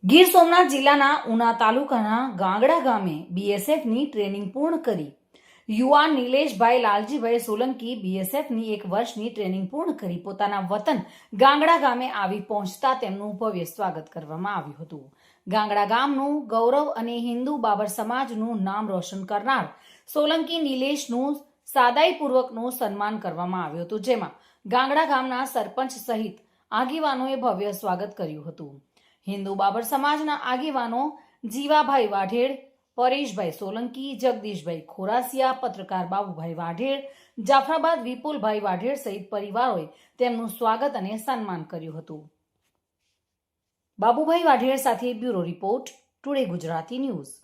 ગીર સોમનાથ જિલ્લાના ઉના તાલુકાના ગાંગડા ગામે બીએસએફની ટ્રેનિંગ પૂર્ણ કરી યુવાન નિલેશભાઈ લાલજીભાઈ સોલંકી બીએસએફની 1 વર્ષની ટ્રેનિંગ પૂર્ણ કરી પોતાના વતન ગાંગડા ગામે આવી પહોંચતા તેમનું ભવ્ય સ્વાગત કરવામાં આવ્યું હતું. ગાંગડા ગામનું ગૌરવ અને હિન્દુ બાબર સમાજનું નામ રોશન કરનાર સોલંકી નિલેશનું સાદાઈપૂર્વકનું સન્માન કરવામાં આવ્યું હતું, જેમાં ગાંગડા ગામના સરપંચ સહિત આગેવાનોએ ભવ્ય સ્વાગત કર્યું હતું. હિન્દુ બાબર સમાજના આગેવાનો જીવાભાઈ વાઢેર, પરેશભાઈ સોલંકી, જગદીશભાઈ ખોરાસિયા, પત્રકાર બાબુભાઈ વાઢેર, જાફરાબાદ વિપુલભાઈ વાઢેર સહિત પરિવારોએ તેમનું સ્વાગત અને સન્માન કર્યું હતું. બાબુભાઈ વાઢેર સાથે bureau report, today Gujarati news.